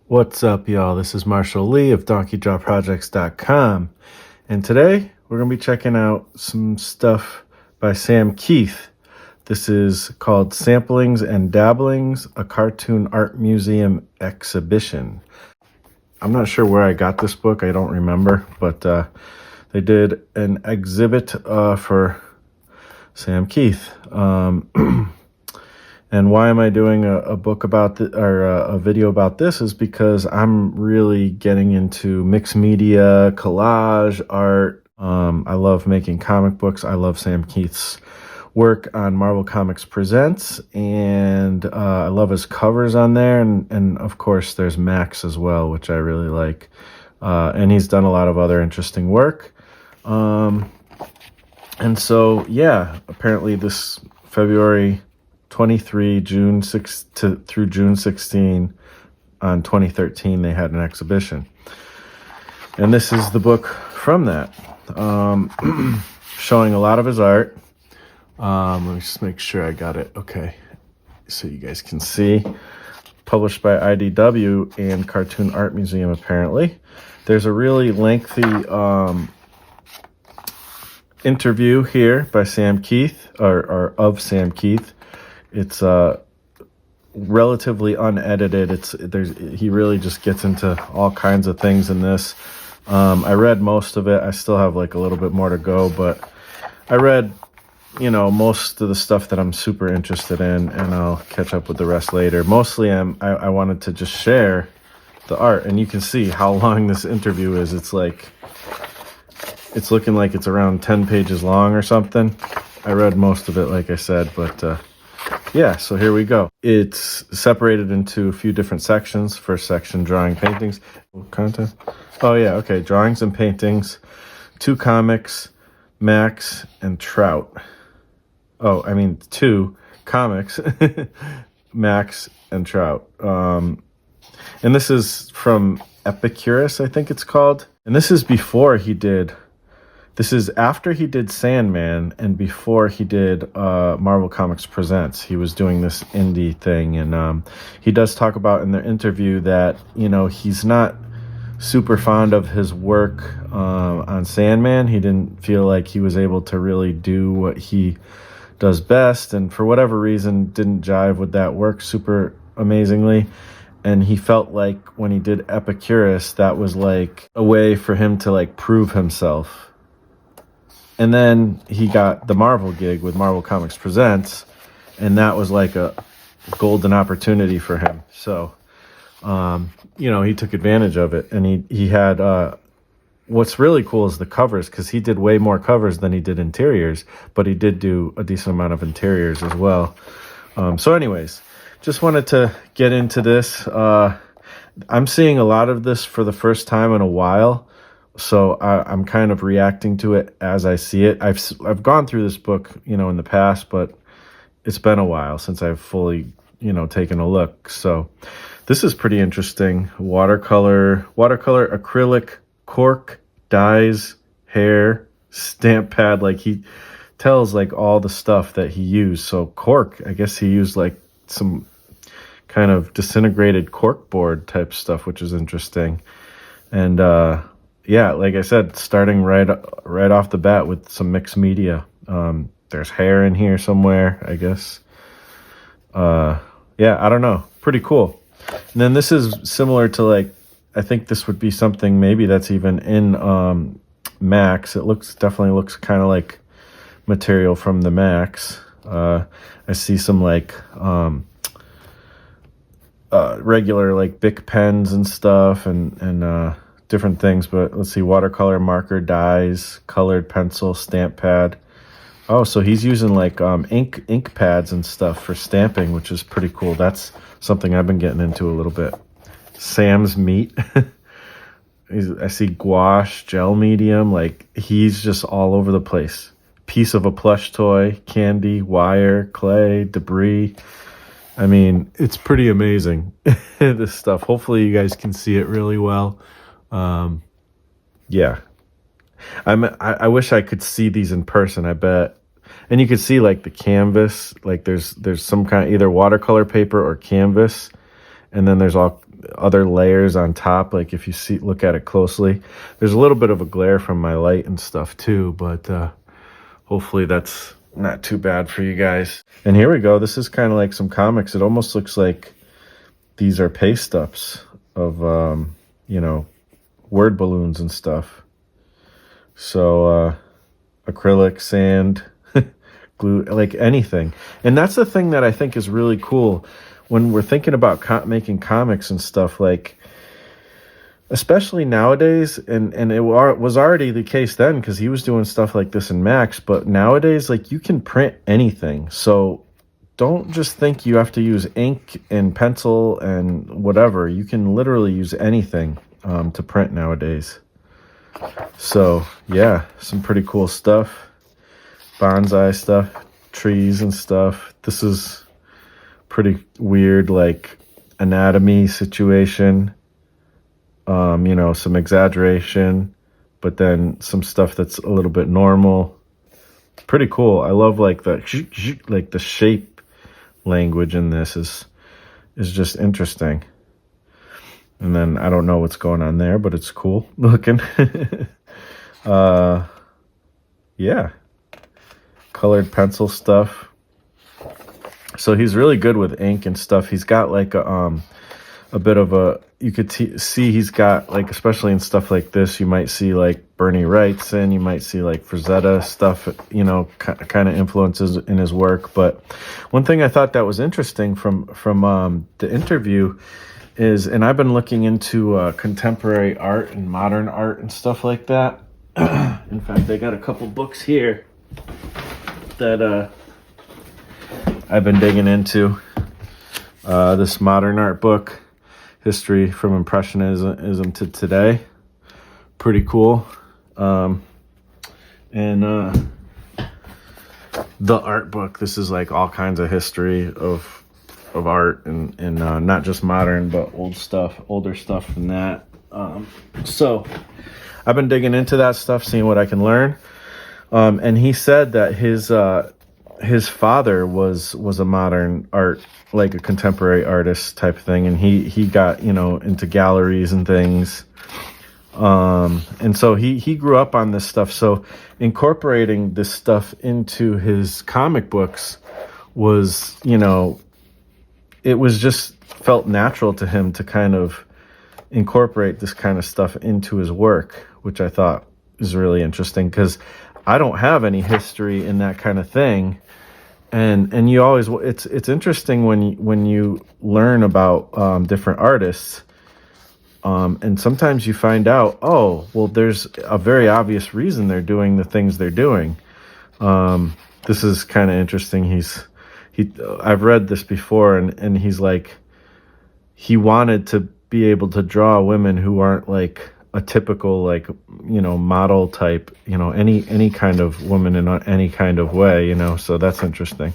What's up, y'all? This is Marshall Lee of DonkeyJawProjects.com, and today we're going to be checking out some stuff by Sam Kieth. This is called Samplings and Dabblings, a Cartoon Art Museum Exhibition. I'm not sure where I got this book. I don't remember, but they did an exhibit for Sam Kieth. And why am I doing a book about a video about this is because I'm really getting into mixed media, collage, art. I love making comic books. I love Sam Kieth's work on Marvel Comics Presents, and I love his covers on there. And of course, there's Maxx as well, which I really like. And he's done a lot of other interesting work. And so, yeah, apparently this February 23, June 6 through June 16 on 2013, they had an exhibition. And this is the book from that, showing a lot of his art. Let me just make sure I got it. Okay, so you guys can see. Published by IDW and Cartoon Art Museum, apparently. There's a really lengthy interview here by Sam Kieth, or of Sam Kieth. It's relatively unedited. He really just gets into all kinds of things in this. I read most of it. I still have like a little bit more to go, but I read, most of the stuff that I'm super interested in, and I'll catch up with the rest later. Mostly, I wanted to just share the art, and you can see how long this interview is. It's looking like it's around 10 pages long or something. I read most of it, like I said, but yeah, so here we go. It's separated into a few different sections. First section, drawing, paintings. Content. Oh, yeah, okay. Drawings and paintings. 2 comics, Maxx and Trout. Oh, I mean 2 comics, Maxx and Trout. And this is from Epicurus, I think it's called. And this is after he did Sandman and before he did Marvel Comics Presents. He was doing this indie thing, and he does talk about in the interview that, he's not super fond of his work on Sandman. He didn't feel like he was able to really do what he does best, and for whatever reason didn't jive with that work super amazingly. And he felt like when he did Epicurus, that was like a way for him to like prove himself. And then he got the Marvel gig with Marvel Comics Presents, and that was like a golden opportunity for him. So, he took advantage of it. And he had, what's really cool is the covers, because he did way more covers than he did interiors, but he did do a decent amount of interiors as well. So anyways, just wanted to get into this. I'm seeing a lot of this for the first time in a while. So I'm kind of reacting to it as I see it. I've gone through this book, in the past, but it's been a while since I've fully, taken a look. So this is pretty interesting. Watercolor, acrylic, cork, dyes, hair, stamp pad. Like he tells like all the stuff that he used. So cork, I guess he used like some kind of disintegrated cork board type stuff, which is interesting. And, yeah, like I said, starting right off the bat with some mixed media. There's hair in here somewhere, I guess. Yeah, I don't know. Pretty cool. And then this is similar to like, I think this would be something maybe that's even in Maxx. It definitely looks kind of like material from the Maxx. I see some like regular like Bic pens and stuff, and different things, but let's see, watercolor, marker, dyes, colored pencil, stamp pad. Oh, so he's using like ink pads and stuff for stamping, which is pretty cool. That's something I've been getting into a little bit. Sam's meat. I see gouache, gel medium, like he's just all over the place. Piece of a plush toy, candy, wire, clay, debris. I mean, it's pretty amazing, this stuff. Hopefully you guys can see it really well. Yeah, I wish I could see these in person. I bet And you can see like the canvas, like there's some kind of either watercolor paper or canvas. And then there's all other layers on top. Like if you look at it closely, there's a little bit of a glare from my light and stuff too, but hopefully that's not too bad for you guys. And here we go. This is kind of like some comics. It almost looks like these are paste ups of word balloons and stuff. So acrylic, sand, glue, like anything. And that's the thing that I think is really cool when we're thinking about making comics and stuff, like especially nowadays, and it was already the case then because he was doing stuff like this in Maxx, but nowadays, like, you can print anything. So don't just think you have to use ink and pencil and whatever. You can literally use anything to print nowadays. So yeah, some pretty cool stuff. Bonsai stuff, trees and stuff. This is pretty weird, like anatomy situation. Some exaggeration, but then some stuff that's a little bit normal. Pretty cool. I love like the shape language in this is just interesting. And then I don't know what's going on there, but it's cool looking. Yeah. Colored pencil stuff. So he's really good with ink and stuff. He's got like a bit of a, you could see he's got, like, especially in stuff like this, you might see like Bernie Wrightson, you might see like Frazetta stuff, kind of influences in his work. But one thing I thought that was interesting from the interview is, and I've been looking into contemporary art and modern art and stuff like that. In fact, they got a couple books here that I've been digging into. This modern art book, History from Impressionism to Today. Pretty cool. And the art book, this is like all kinds of history of art and not just modern, but older stuff than that. So I've been digging into that stuff, seeing what I can learn. And he said that his father was a modern art, like a contemporary artist type thing, and he got into galleries and things, and so he grew up on this stuff. So incorporating this stuff into his comic books was, it was just felt natural to him to kind of incorporate this kind of stuff into his work, which I thought is really interesting because I don't have any history in that kind of thing. And you always, it's interesting when you learn about different artists, and sometimes you find out, oh, well, there's a very obvious reason they're doing the things they're doing. This is kind of interesting. I've read this before, and he's like, he wanted to be able to draw women who aren't like a typical, like, model type, any kind of woman in any kind of way, so that's interesting.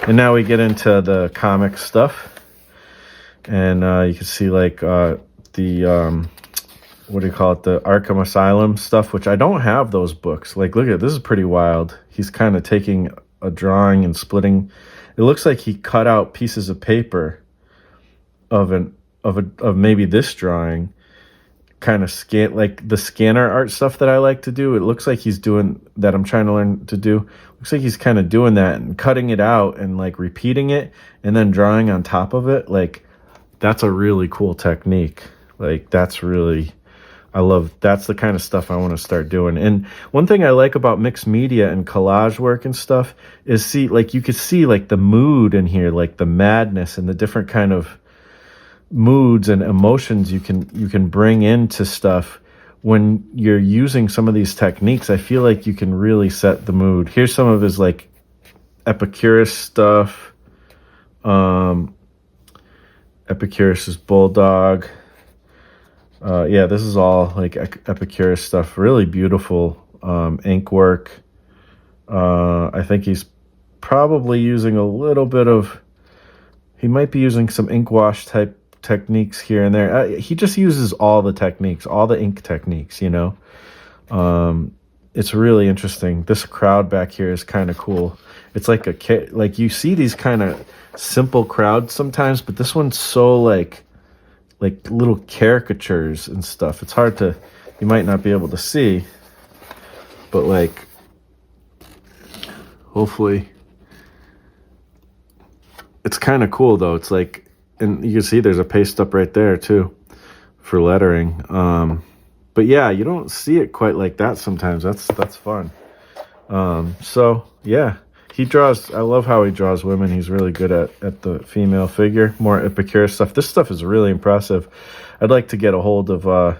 And now we get into the comic stuff, and you can see like the what do you call it, the Arkham Asylum stuff, which I don't have those books. Like, look at this, is pretty wild. He's kind of taking a drawing and splitting. It looks like he cut out pieces of paper of maybe this drawing, kind of scan, like the scanner art stuff that I like to do. It looks like he's doing that. I'm trying to learn to do. Looks like he's kind of doing that and cutting it out and like repeating it and then drawing on top of it. Like, that's a really cool technique. Like, that's the kind of stuff I want to start doing. And one thing I like about mixed media and collage work and stuff is you could see like the mood in here, like the madness and the different kind of moods and emotions you can bring into stuff when you're using some of these techniques. I feel like you can really set the mood. Here's some of his like Epicurus stuff. Epicurus's bulldog. Yeah, this is all like Epicurus stuff. Really beautiful ink work. I think he's probably using a little bit of, he might be using some ink wash type techniques here and there. He just uses all the techniques, all the ink techniques, It's really interesting. This crowd back here is kind of cool. It's like like you see these kind of simple crowds sometimes, but this one's so like like little caricatures and stuff. It's hard to, you might not be able to see, but like, hopefully, it's kind of cool though. It's like, and you can see there's a paste up right there too for lettering. But yeah, you don't see it quite like that sometimes. That's fun. So yeah, he draws, I love how he draws women. He's really good at the female figure, more Epicurus stuff. This stuff is really impressive. I'd like to get a hold of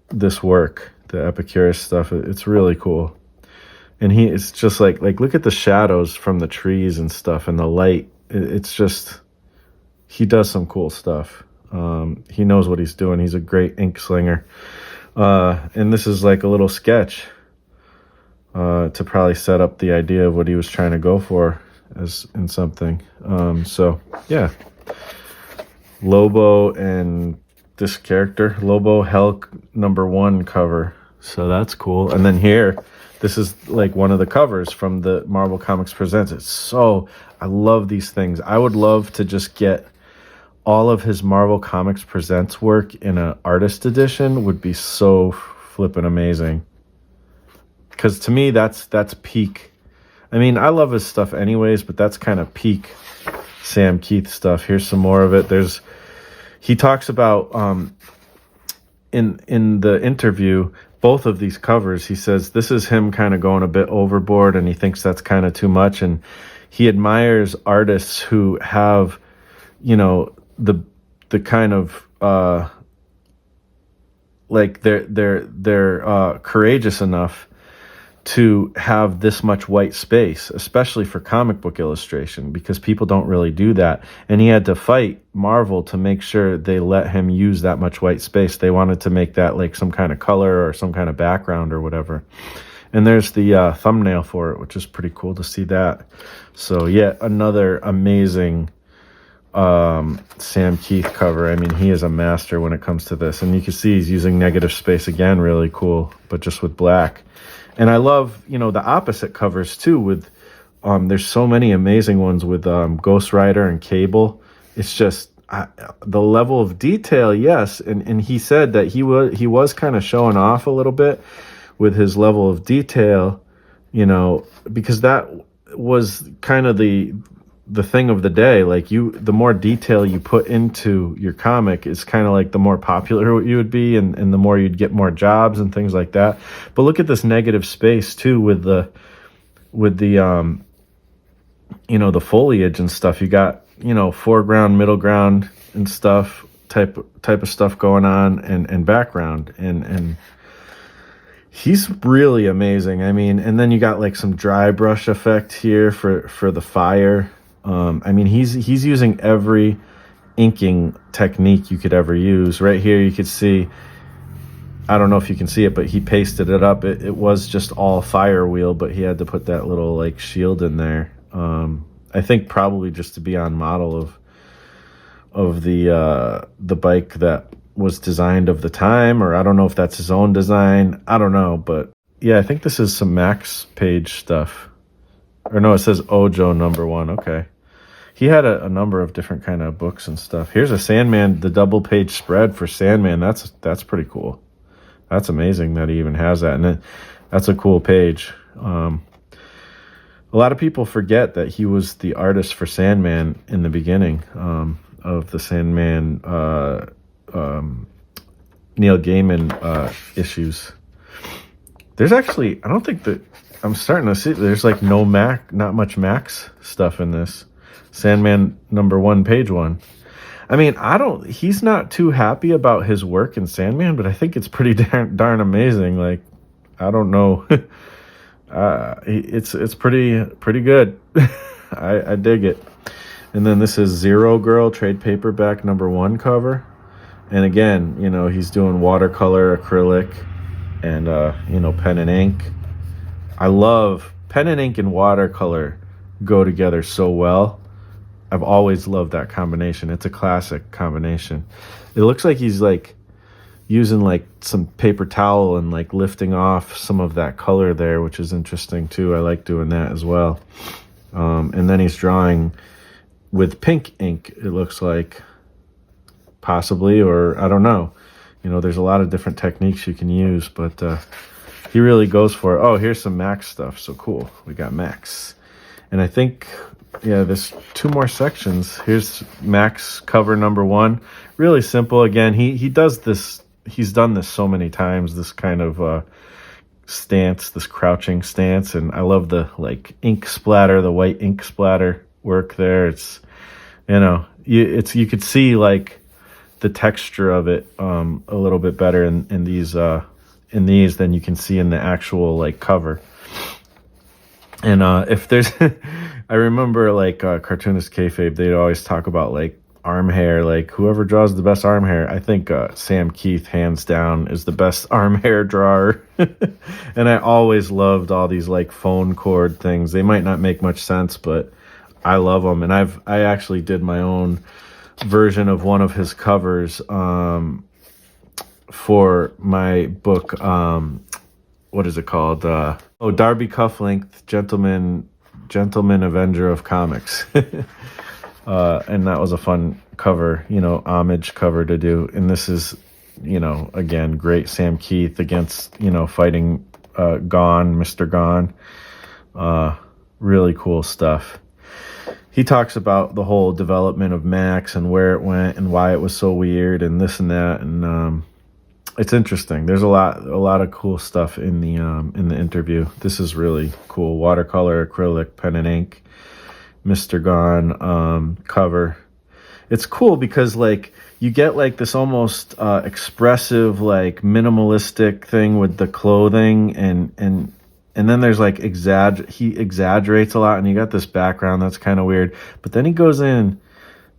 this work, the Epicurus stuff. It's really cool. And it's just like look at the shadows from the trees and stuff and the light. It's just, he does some cool stuff. He knows what he's doing. He's a great ink slinger. And this is like a little sketch to probably set up the idea of what he was trying to go for as in something. So yeah, Lobo and this character, Lobo Hulk #1 cover. So that's cool. And then here, this is like one of the covers from the Marvel Comics Presents. It's so, I love these things. I would love to just get all of his Marvel Comics Presents work in an artist edition. Would be so flippin' amazing. Because to me, that's peak. I mean, I love his stuff anyways, but that's kind of peak Sam Kieth stuff. Here's some more of it. He talks about in the interview, both of these covers, he says this is him kind of going a bit overboard, and he thinks that's kind of too much, and he admires artists who have, you know, the kind of like they're courageous enough to have this much white space, especially for comic book illustration, because people don't really do that. And he had to fight Marvel to make sure they let him use that much white space. They wanted to make that like some kind of color or some kind of background or whatever. And there's the thumbnail for it, which is pretty cool to see that. So yet another amazing Sam Kieth cover. I mean, he is a master when it comes to this. And you can see he's using negative space again, really cool, but just with black. And I love, you know, the opposite covers too with, there's so many amazing ones with Ghost Rider and Cable. It's just the level of detail, yes. And he said that he was kind of showing off a little bit with his level of detail, you know, because that was kind of the thing of the day. Like the more detail you put into your comic is kind of like the more popular you would be, and the more you'd get more jobs and things like that. But look at this negative space too with the you know, the foliage and stuff. You got, you know, foreground, middle ground and stuff, type of stuff going on, and background, and he's really amazing. I mean, and then you got like some dry brush effect here for the fire. I mean, he's using every inking technique you could ever use. Right here, you could see, I don't know if you can see it, but he pasted it up. It was just all fire wheel, but he had to put that little like shield in there. I think probably just to be on model of the bike that was designed of the time, or I don't know if that's his own design. I don't know, but yeah, I think this is some Maxx page stuff. Or no, it says Ojo #1. Okay. He had a number of different kind of books and stuff. Here's a Sandman, the double page spread for Sandman. That's pretty cool. That's amazing that he even has that. And that's a cool page. A lot of people forget that he was the artist for Sandman in the beginning of the Sandman Neil Gaiman issues. There's actually, I don't think that, I'm starting to see there's like not much Maxx stuff in this. Sandman #1, page 1. I mean, he's not too happy about his work in Sandman, but I think it's pretty darn amazing. Like, I don't know. It's pretty good. I dig it. And then this is Zero Girl trade paperback #1 cover. And again, you know, he's doing watercolor, acrylic, and you know, pen and ink. I love pen and ink and watercolor go together so well. I've always loved that combination. It's a classic combination. It looks like he's like using like some paper towel and like lifting off some of that color there, which is interesting too. I like doing that as well. And then he's drawing with pink ink, it looks like. possibly, or I don't know. There's a lot of different techniques you can use, but he really goes for it. Oh, here's some Maxx stuff. So cool. We got Maxx. And I think, yeah, there's 2 more sections. Here's Maxx cover number 1. Really simple. Again, he does this. He's done this so many times, this kind of stance, this crouching stance. And I love the ink splatter, the white ink splatter work there. It's, you could see the texture of it a little bit better in these than you can see in the actual cover. And if there's I remember cartoonist kayfabe, they'd always talk about arm hair, whoever draws the best arm hair. I think Sam Kieth hands down is the best arm hair drawer. And I always loved all these phone cord things. They might not make much sense, but I love them. And I actually did my own version of one of his covers for my book. What is it called? Darby Cufflink, Gentleman Avenger of Comics. And that was a fun cover, homage cover to do. And this is, again, great Sam Kieth against, fighting Mr. Gone. Really cool stuff. He talks about the whole development of Maxx and where it went and why it was so weird and this and that. And it's interesting. There's a lot of cool stuff in the interview. This is really cool. Watercolor, acrylic, pen and ink, Mr. Gone cover. It's cool because you get this almost expressive, minimalistic thing with the clothing and then there's he exaggerates a lot, and you got this background that's kind of weird. But then he goes in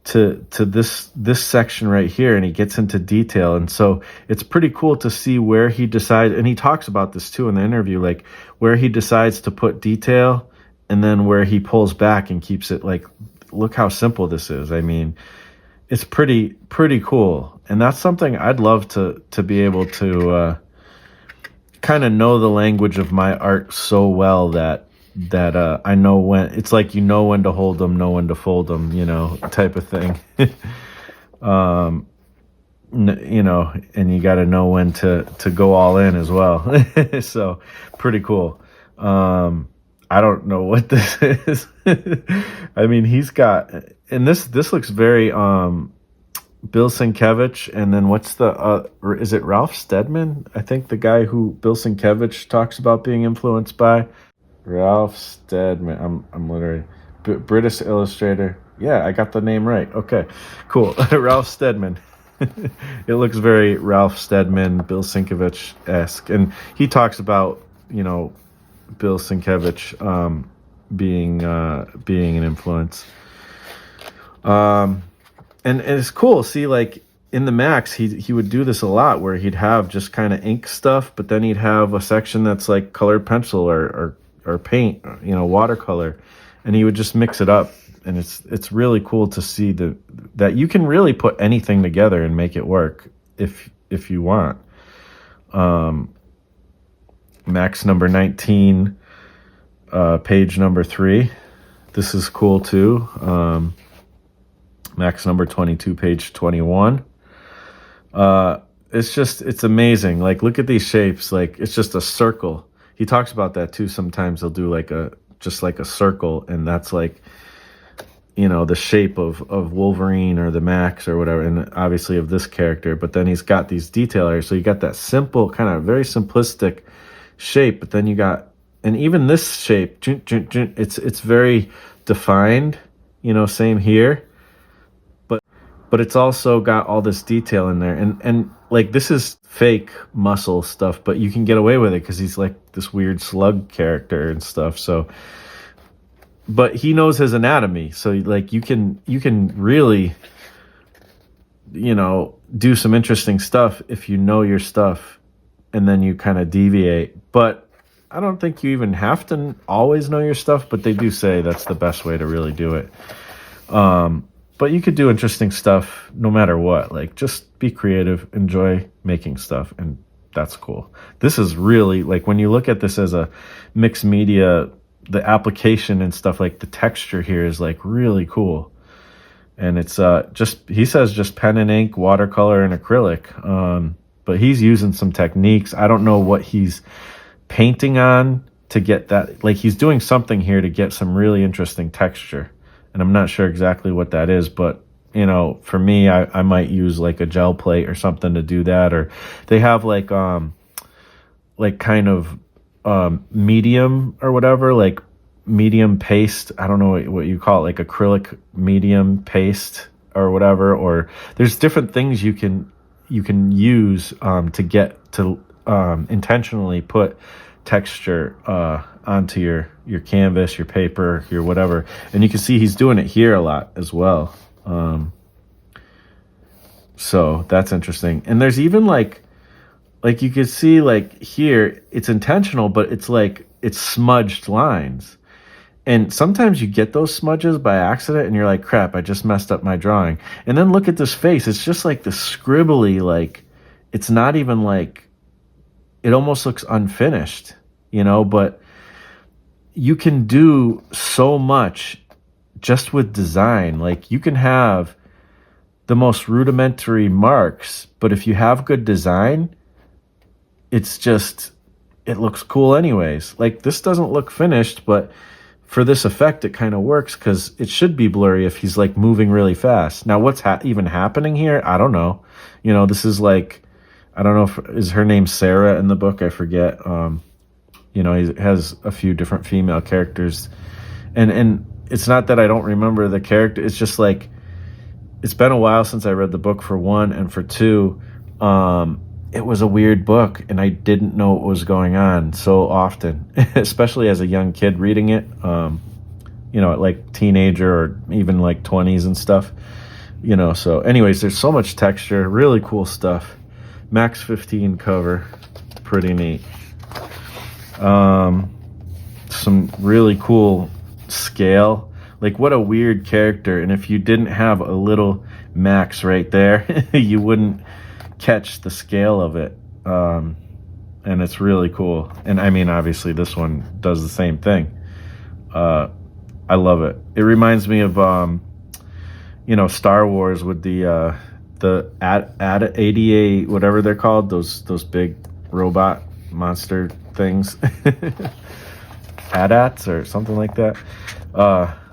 to this section right here, and he gets into detail. And so it's pretty cool to see where he decides, and he talks about this too in the interview, where he decides to put detail and then where he pulls back and keeps it look how simple this is. I mean, it's pretty cool. And that's something I'd love to be able to kind of know the language of my art so well that I know when it's when to hold them, know when to fold them, type of thing. And you got to know when to go all in as well. So pretty cool. I don't know what this is. I mean, he's got, and this looks very Bill Sienkiewicz, and then what's is it Ralph Steadman? I think the guy who Bill Sienkiewicz talks about being influenced by. Ralph Steadman. I'm literally British illustrator. Yeah, I got the name right. Okay, cool. Ralph Steadman. It looks very Ralph Steadman, Bill Sienkiewicz-esque, and he talks about Bill Sienkiewicz being an influence. And it's cool. See, in the Maxx, he would do this a lot, where he'd have just kind of ink stuff, but then he'd have a section that's colored pencil or paint, watercolor, and he would just mix it up. And it's really cool to see that you can really put anything together and make it work if you want. Maxx number 19, page number 3. This is cool too. Maxx number 22, page 21. It's amazing. Look at these shapes. It's just a circle. He talks about that too. Sometimes he'll do a circle, and that's the shape of Wolverine or the Maxx or whatever, and obviously of this character. But then he's got these detail areas. So you got that simple, kind of very simplistic shape, but then you got, and even this shape, it's very defined, same here. But it's also got all this detail in there. And this is fake muscle stuff, but you can get away with it because he's this weird slug character and stuff. So, but he knows his anatomy. So you can really, do some interesting stuff if you know your stuff, and then you kind of deviate. But I don't think you even have to always know your stuff, but they do say that's the best way to really do it. But you could do interesting stuff no matter what. Just be creative, enjoy making stuff, and that's cool. This is really, when you look at this as a mixed media, the application and stuff, the texture here is really cool. and it's just, he says, just pen and ink, watercolor, and acrylic. But he's using some techniques. I don't know what he's painting on to get that. Like, he's doing something here to get some really interesting texture, and I'm not sure exactly what that is. But you know, for me, I might use like a gel plate or something to do that. Or they have like kind of medium or whatever, like medium paste. I don't know what you call it, like acrylic medium paste or whatever. Or there's different things you can use to get to intentionally put texture onto your canvas, your paper, your whatever. And you can see he's doing it here a lot as well. So that's interesting. And there's even like you can see like here, it's intentional, but it's like it's smudged lines. And sometimes you get those smudges by accident and you're like, crap, I just messed up my drawing. And then look at this face. It's just like the scribbly, like it's not even like, it almost looks unfinished, you know, but you can do so much just with design. Like you can have the most rudimentary marks, but if you have good design, it's just, it looks cool anyways. Like this doesn't look finished, but for this effect, it kind of works because it should be blurry if he's like moving really fast. Now, what's even happening here? I don't know. You know, this is like, I don't know if, is her name Sarah in the book? I forget. You know, he has a few different female characters, and it's not that I don't remember the character. It's just like, it's been a while since I read the book, for one, and for two, it was a weird book and I didn't know what was going on so often, especially as a young kid reading it, you know, at like teenager or even like 20s and stuff, you know. So anyways, there's so much texture, really cool stuff. Maxx 15 cover, pretty neat. Some really cool scale. Like what a weird character. And if you didn't have a little Maxx right there, you wouldn't catch the scale of it. And it's really cool. And I mean, obviously this one does the same thing. I love it. It reminds me of, you know, Star Wars with the AT-AT, whatever they're called, those big robot monster things. AT-ATs or something like that.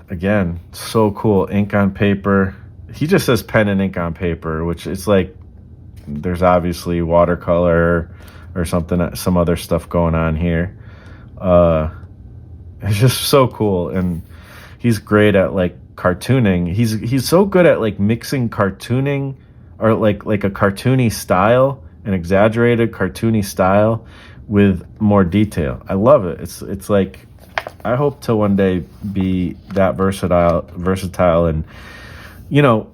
Again, so cool. Ink on paper. He just says pen and ink on paper, which is like, there's obviously watercolor or something, some other stuff going on here. It's just so cool. And he's great at like cartooning. He's so good at like mixing cartooning or like a cartoony style, an exaggerated cartoony style with more detail. I love it. It's like, I hope to one day be that versatile and, you know,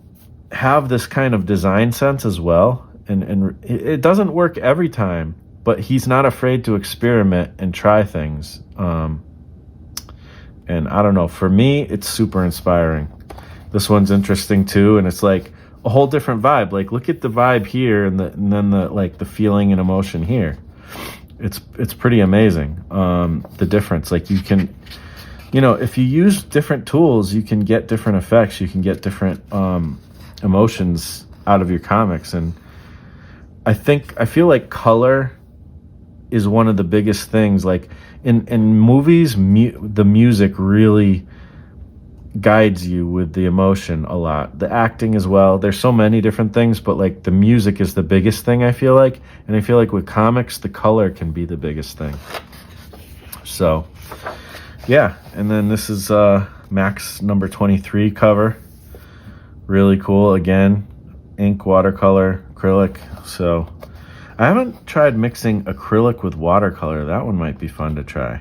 have this kind of design sense as well. And it doesn't work every time, but he's not afraid to experiment and try things. And I don't know, for me, it's super inspiring. This one's interesting too, and it's like a whole different vibe. Like look at the vibe here and then the like the feeling and emotion here. It's pretty amazing. The difference, like you can, you know, if you use different tools, you can get different effects. You can get different emotions out of your comics. And I feel like color is one of the biggest things. Like in movies, the music really guides you with the emotion a lot. The acting as well. There's so many different things, but like the music is the biggest thing, I feel like. And I feel like with comics, the color can be the biggest thing. So yeah. And then this is Maxx number 23 cover. Really cool. Again, ink, watercolor, acrylic. So I haven't tried mixing acrylic with watercolor. That one might be fun to try.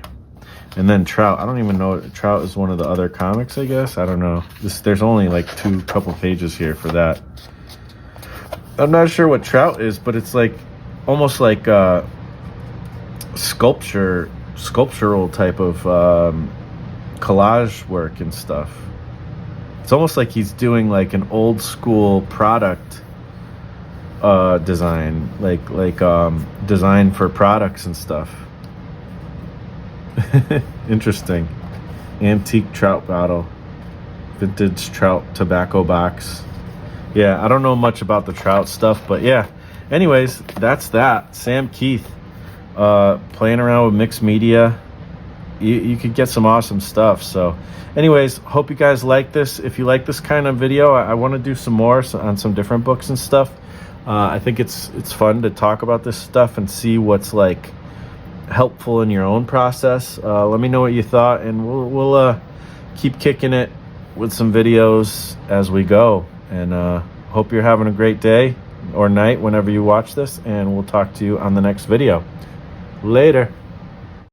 And then Trout. I don't even know. Trout is one of the other comics, I guess. I don't know. There's only like couple pages here for that. I'm not sure what Trout is, but it's like almost like sculptural type of collage work and stuff. It's almost like he's doing like an old school product design, like design for products and stuff. Interesting. Antique trout bottle, vintage Trout tobacco box. Yeah, I don't know much about the Trout stuff, but yeah. Anyways, that's that. Sam Kieth, playing around with mixed media. You could get some awesome stuff. So anyways, hope you guys like this. If you like this kind of video, I want to do some more on some different books and stuff. I think it's fun to talk about this stuff and see what's like helpful in your own process. Let me know what you thought, and we'll keep kicking it with some videos as we go. And hope you're having a great day or night whenever you watch this, and we'll talk to you on the next video. Later.